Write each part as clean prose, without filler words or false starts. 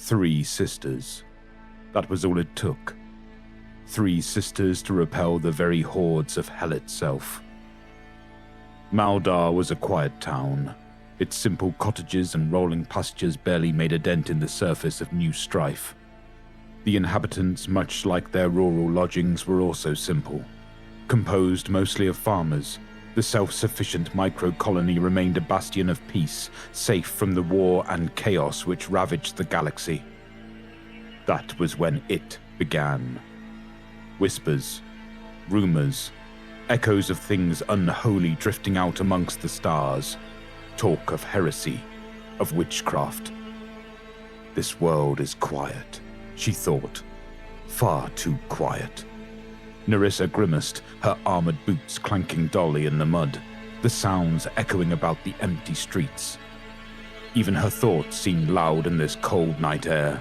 3 sisters. That was all it took. 3 sisters to repel the very hordes of hell itself. Maldar was a quiet town. Its simple cottages and rolling pastures barely made a dent in the surface of new strife. The inhabitants, much like their rural lodgings, were also simple. Composed mostly of farmers, the self-sufficient micro-colony remained a bastion of peace, safe from the war and chaos which ravaged the galaxy. That was when it began. Whispers, rumors, echoes of things unholy drifting out amongst the stars, talk of heresy, of witchcraft. This world is quiet, she thought. Far too quiet. Nerissa grimaced, her armored boots clanking dully in the mud, the sounds echoing about the empty streets. Even her thoughts seemed loud in this cold night air.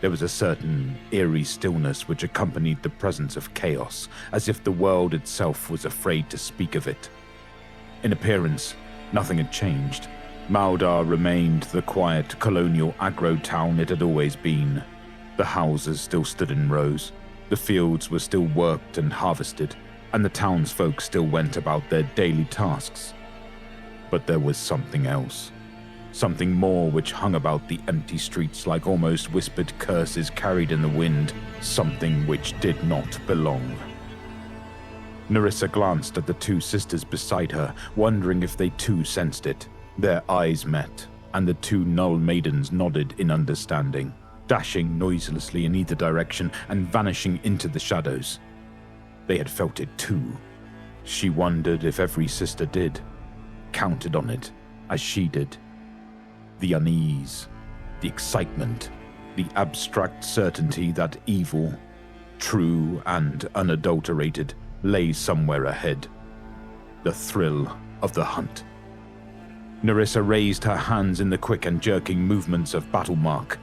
There was a certain eerie stillness which accompanied the presence of chaos, as if the world itself was afraid to speak of it. In appearance, nothing had changed. Maldar remained the quiet colonial agro town it had always been. The houses still stood in rows. The fields were still worked and harvested, and the townsfolk still went about their daily tasks. But there was something else. Something more which hung about the empty streets like almost whispered curses carried in the wind. Something which did not belong. Nerissa glanced at the 2 sisters beside her, wondering if they too sensed it. Their eyes met, and the 2 Null maidens nodded in understanding, dashing noiselessly in either direction and vanishing into the shadows. They had felt it too. She wondered if every sister did, counted on it, as she did. The unease, the excitement, the abstract certainty that evil, true and unadulterated, lay somewhere ahead. The thrill of the hunt. Nerissa raised her hands in the quick and jerking movements of battle mark.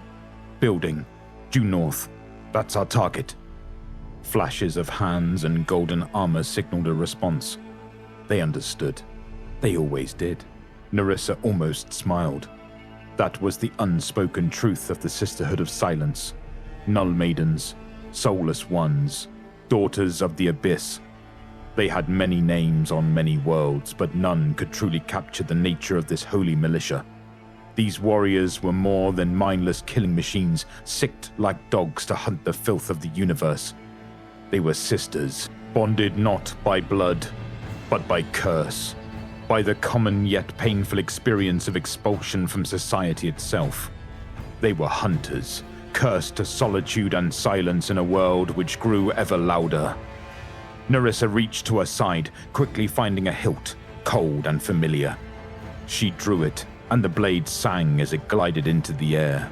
Building, due north, that's our target. Flashes of hands and golden armor signaled a response. They understood. They always did. Nerissa almost smiled. That was the unspoken truth of the Sisterhood of Silence. Null maidens, soulless ones, daughters of the Abyss. They had many names on many worlds, but none could truly capture the nature of this holy militia. These warriors were more than mindless killing machines, sicked like dogs to hunt the filth of the universe. They were sisters, bonded not by blood, but by curse, by the common yet painful experience of expulsion from society itself. They were hunters, cursed to solitude and silence in a world which grew ever louder. Nerissa reached to her side, quickly finding a hilt, cold and familiar. She drew it, and the blade sang as it glided into the air.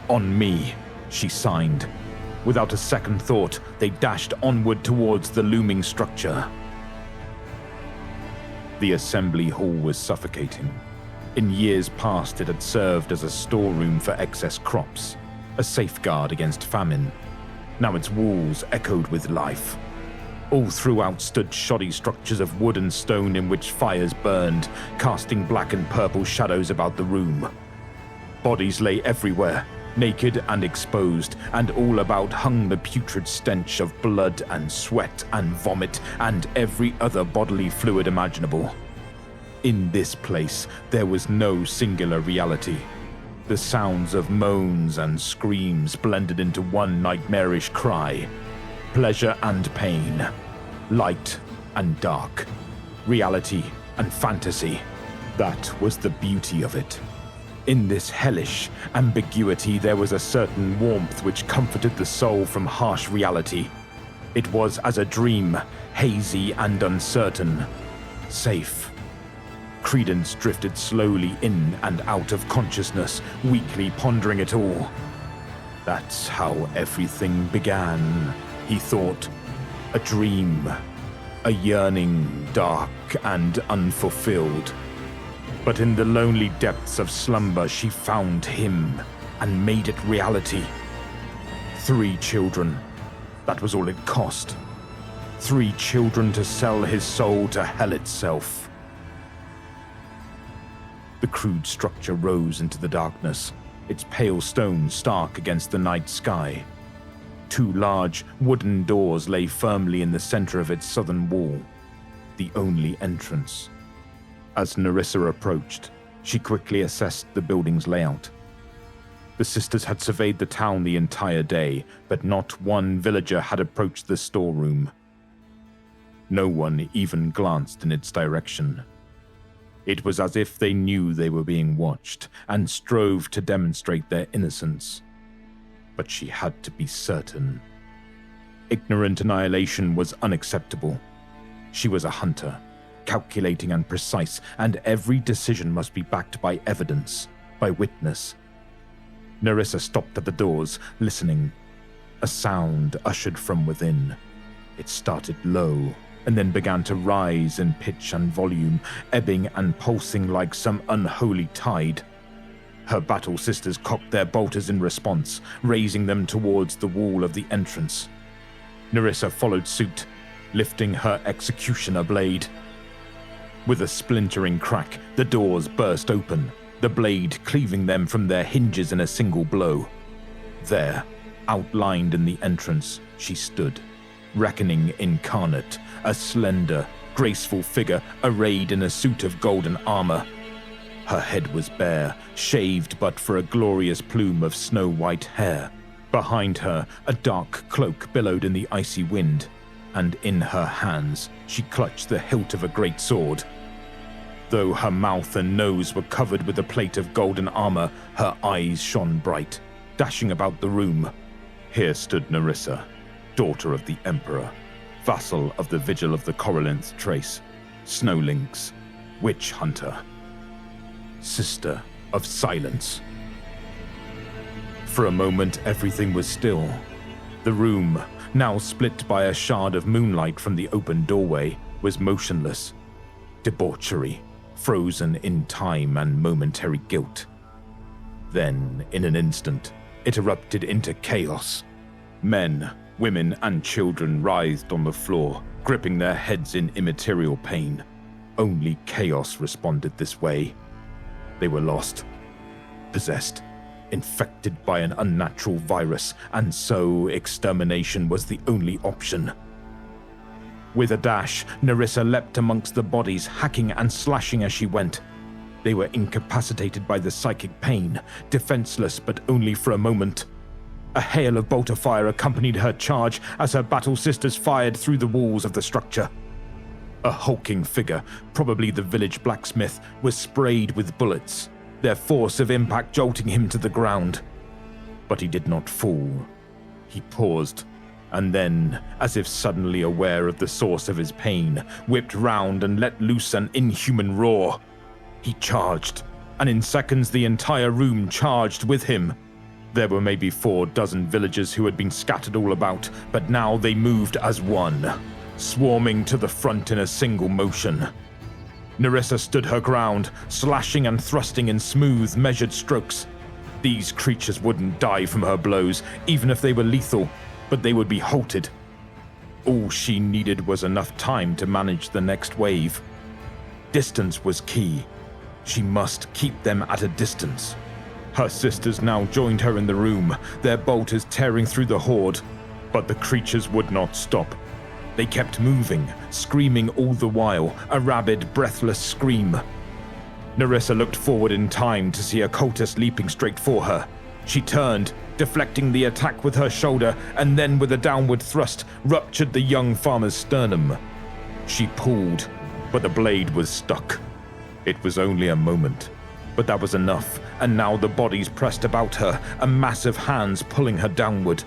"On me," she signed. Without a second thought, they dashed onward towards the looming structure. The assembly hall was suffocating. In years past, it had served as a storeroom for excess crops, a safeguard against famine. Now its walls echoed with life. All throughout stood shoddy structures of wood and stone in which fires burned, casting black and purple shadows about the room. Bodies lay everywhere, naked and exposed, and all about hung the putrid stench of blood and sweat and vomit and every other bodily fluid imaginable. In this place, there was no singular reality. The sounds of moans and screams blended into one nightmarish cry. Pleasure and pain, light and dark, reality and fantasy. That was the beauty of it. In this hellish ambiguity, there was a certain warmth which comforted the soul from harsh reality. It was as a dream, hazy and uncertain, safe. Credence drifted slowly in and out of consciousness, weakly pondering it all. That's how everything began, he thought. A dream, a yearning, dark and unfulfilled. But in the lonely depths of slumber, she found him and made it reality. 3 children, that was all it cost. 3 children to sell his soul to hell itself. The crude structure rose into the darkness, its pale stone stark against the night sky. 2 large, wooden doors lay firmly in the center of its southern wall, the only entrance. As Nerissa approached, she quickly assessed the building's layout. The sisters had surveyed the town the entire day, but not one villager had approached the storeroom. No one even glanced in its direction. It was as if they knew they were being watched and strove to demonstrate their innocence. But she had to be certain. Ignorant annihilation was unacceptable. She was a hunter, calculating and precise, and every decision must be backed by evidence, by witness. Nerissa stopped at the doors, listening. A sound ushered from within. It started low, and then began to rise in pitch and volume, ebbing and pulsing like some unholy tide. Her battle sisters cocked their bolters in response, raising them towards the wall of the entrance. Nerissa followed suit, lifting her executioner blade. With a splintering crack, the doors burst open, the blade cleaving them from their hinges in a single blow. There, outlined in the entrance, she stood, reckoning incarnate, a slender, graceful figure arrayed in a suit of golden armor. Her head was bare, shaved but for a glorious plume of snow-white hair. Behind her, a dark cloak billowed in the icy wind, and in her hands she clutched the hilt of a great sword. Though her mouth and nose were covered with a plate of golden armor, her eyes shone bright, dashing about the room. Here stood Nerissa, daughter of the Emperor, vassal of the Vigil of the Coryllinth Trace, Snow Lynx, witch hunter, sister of silence. For a moment, everything was still. The room, now split by a shard of moonlight from the open doorway, was motionless. Debauchery, frozen in time and momentary guilt. Then, in an instant, it erupted into chaos. Men, women, and children writhed on the floor, gripping their heads in immaterial pain. Only chaos responded this way. They were lost, possessed, infected by an unnatural virus, and so extermination was the only option. With a dash, Nerissa leapt amongst the bodies, hacking and slashing as she went. They were incapacitated by the psychic pain, defenseless but only for a moment. A hail of bolter fire accompanied her charge as her battle sisters fired through the walls of the structure. A hulking figure, probably the village blacksmith, was sprayed with bullets, their force of impact jolting him to the ground. But he did not fall. He paused, and then, as if suddenly aware of the source of his pain, whipped round and let loose an inhuman roar. He charged, and in seconds the entire room charged with him. There were maybe 4 dozen villagers who had been scattered all about, but now they moved as one, swarming to the front in a single motion. Nerissa stood her ground, slashing and thrusting in smooth, measured strokes. These creatures wouldn't die from her blows, even if they were lethal, but they would be halted. All she needed was enough time to manage the next wave. Distance was key. She must keep them at a distance. Her sisters now joined her in the room, their bolters tearing through the horde, but the creatures would not stop. They kept moving, screaming all the while, a rabid, breathless scream. Nerissa looked forward in time to see a cultist leaping straight for her. She turned, deflecting the attack with her shoulder, and then with a downward thrust, ruptured the young farmer's sternum. She pulled, but the blade was stuck. It was only a moment, but that was enough, and now the bodies pressed about her, a massive hands pulling her downward.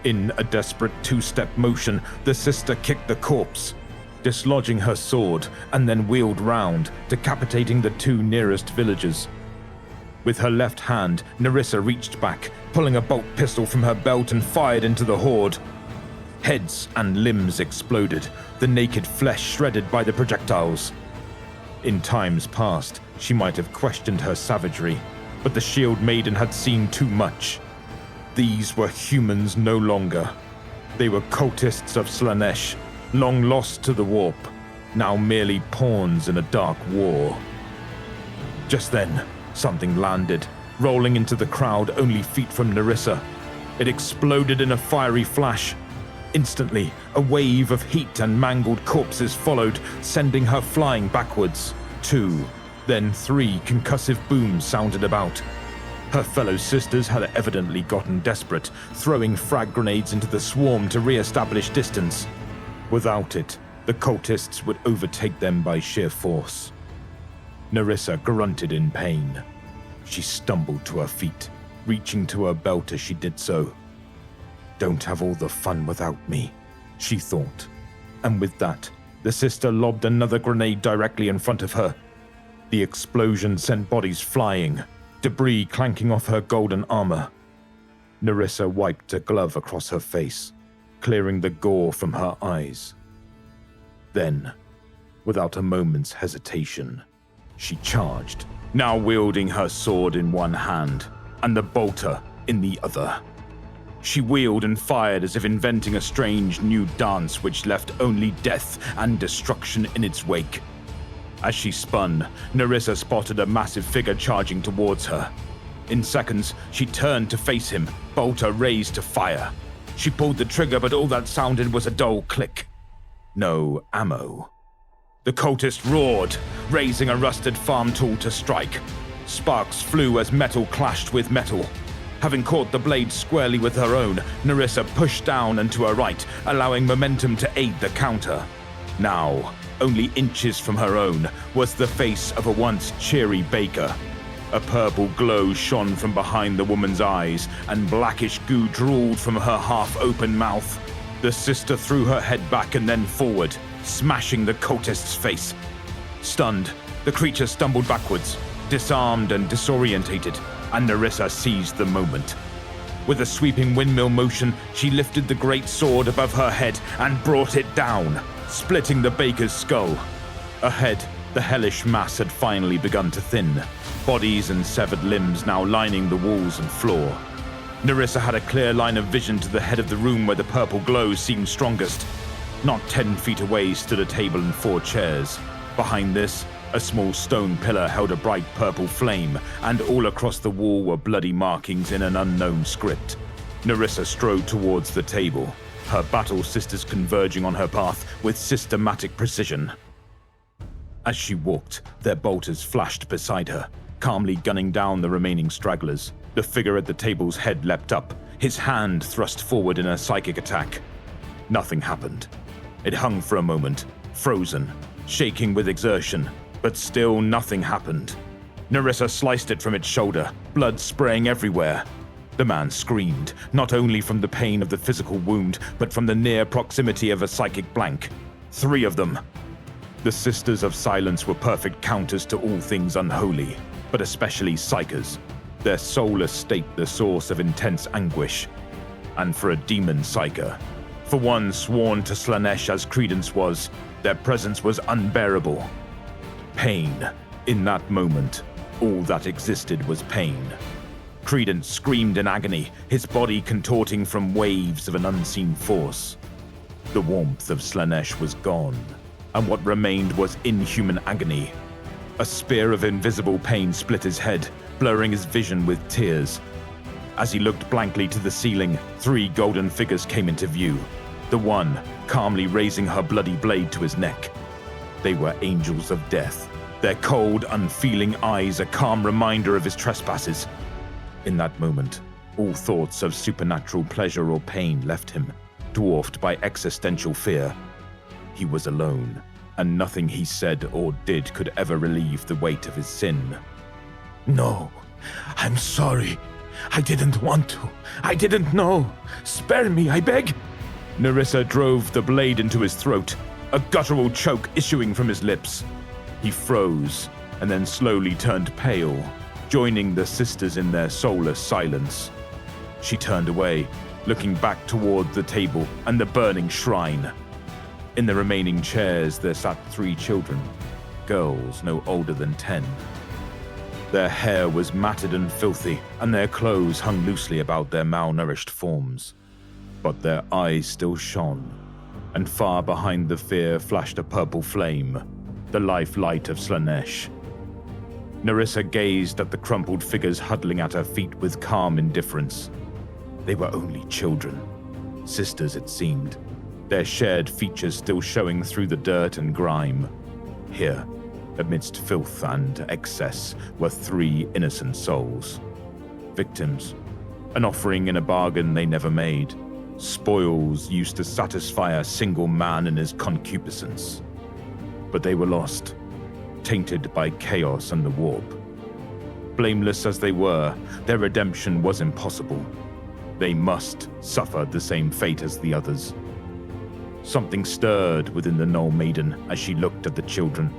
In a desperate 2-step motion, the sister kicked the corpse, dislodging her sword, and then wheeled round, decapitating the 2 nearest villagers. With her left hand, Nerissa reached back, pulling a bolt pistol from her belt and fired into the horde. Heads and limbs exploded, the naked flesh shredded by the projectiles. In times past, she might have questioned her savagery, but the Shield Maiden had seen too much. These were humans no longer. They were cultists of Slaanesh, long lost to the warp, now merely pawns in a dark war. Just then, something landed, rolling into the crowd only feet from Narissa. It exploded in a fiery flash. Instantly, a wave of heat and mangled corpses followed, sending her flying backwards. 2, then 3 concussive booms sounded about. Her fellow sisters had evidently gotten desperate, throwing frag grenades into the swarm to re-establish distance. Without it, the cultists would overtake them by sheer force. Narissa grunted in pain. She stumbled to her feet, reaching to her belt as she did so. "Don't have all the fun without me," she thought. And with that, the sister lobbed another grenade directly in front of her. The explosion sent bodies flying, debris clanking off her golden armor. Narissa wiped a glove across her face, clearing the gore from her eyes. Then, without a moment's hesitation, she charged, now wielding her sword in one hand and the bolter in the other. She wheeled and fired as if inventing a strange new dance which left only death and destruction in its wake. As she spun, Narissa spotted a massive figure charging towards her. In seconds, she turned to face him, bolter raised to fire. She pulled the trigger, but all that sounded was a dull click. No ammo. The cultist roared, raising a rusted farm tool to strike. Sparks flew as metal clashed with metal. Having caught the blade squarely with her own, Narissa pushed down and to her right, allowing momentum to aid the counter. Now, only inches from her own, was the face of a once cheery baker. A purple glow shone from behind the woman's eyes, and blackish goo drooled from her half-open mouth. The sister threw her head back and then forward, smashing the cultist's face. Stunned, the creature stumbled backwards, disarmed and disorientated, and Narissa seized the moment. With a sweeping windmill motion, she lifted the great sword above her head and brought it down, splitting the baker's skull. Ahead, the hellish mass had finally begun to thin, bodies and severed limbs now lining the walls and floor. Narissa had a clear line of vision to the head of the room where the purple glow seemed strongest. Not 10 feet away stood a table and 4 chairs. Behind this, a small stone pillar held a bright purple flame, and all across the wall were bloody markings in an unknown script. Narissa strode towards the table, her battle sisters converging on her path with systematic precision. As she walked, their bolters flashed beside her, calmly gunning down the remaining stragglers. The figure at the table's head leapt up, his hand thrust forward in a psychic attack. Nothing happened. It hung for a moment, frozen, shaking with exertion, but still nothing happened. Narissa sliced it from its shoulder, blood spraying everywhere. The man screamed, not only from the pain of the physical wound, but from the near proximity of a psychic blank. 3 of them. The Sisters of Silence were perfect counters to all things unholy, but especially psychers, their soulless state the source of intense anguish. And for a demon psyker, for one sworn to Slaanesh as Credence was, their presence was unbearable. Pain. In that moment, all that existed was pain. Credence screamed in agony, his body contorting from waves of an unseen force. The warmth of Slaanesh was gone, and what remained was inhuman agony. A spear of invisible pain split his head, blurring his vision with tears. As he looked blankly to the ceiling, 3 golden figures came into view. The one, calmly raising her bloody blade to his neck. They were angels of death, their cold, unfeeling eyes a calm reminder of his trespasses. In that moment, all thoughts of supernatural pleasure or pain left him, dwarfed by existential fear. He was alone, and nothing he said or did could ever relieve the weight of his sin. No, I'm sorry. I didn't want to. I didn't know. Spare me, I beg. Narissa drove the blade into his throat, a guttural choke issuing from his lips. He froze, and then slowly turned pale, joining the sisters in their soulless silence. She turned away, looking back toward the table and the burning shrine. In the remaining chairs there sat 3 children, girls no older than 10. Their hair was matted and filthy, and their clothes hung loosely about their malnourished forms. But their eyes still shone, and far behind the fear flashed a purple flame, the life light of Slaanesh. Narissa gazed at the crumpled figures huddling at her feet with calm indifference. They were only children. Sisters, it seemed, their shared features still showing through the dirt and grime. Here, amidst filth and excess, were 3 innocent souls. Victims, an offering in a bargain they never made. Spoils used to satisfy a single man in his concupiscence. But they were lost, tainted by chaos and the warp. Blameless as they were, their redemption was impossible. They must suffer the same fate as the others. Something stirred within the Knoll Maiden as she looked at the children.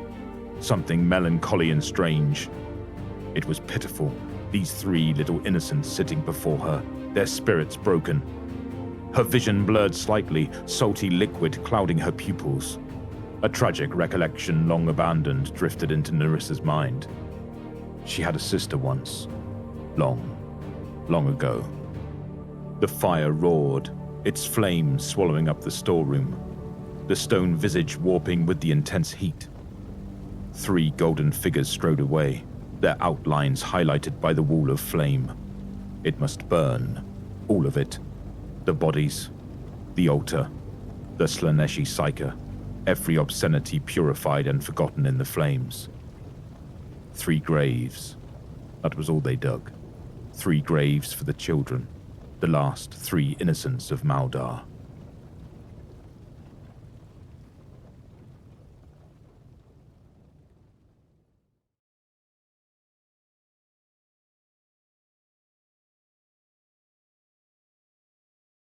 Something melancholy and strange. It was pitiful, these 3 little innocents sitting before her, their spirits broken. Her vision blurred slightly, salty liquid clouding her pupils. A tragic recollection long abandoned drifted into Narissa's mind. She had a sister once. Long ago. The fire roared, its flames swallowing up the storeroom, the stone visage warping with the intense heat. 3 golden figures strode away, their outlines highlighted by the wall of flame. It must burn, all of it. The bodies, the altar, the Slaneshi Psyche, every obscenity purified and forgotten in the flames. 3 graves. That was all they dug. 3 graves for the children, the last 3 innocents of Maldar.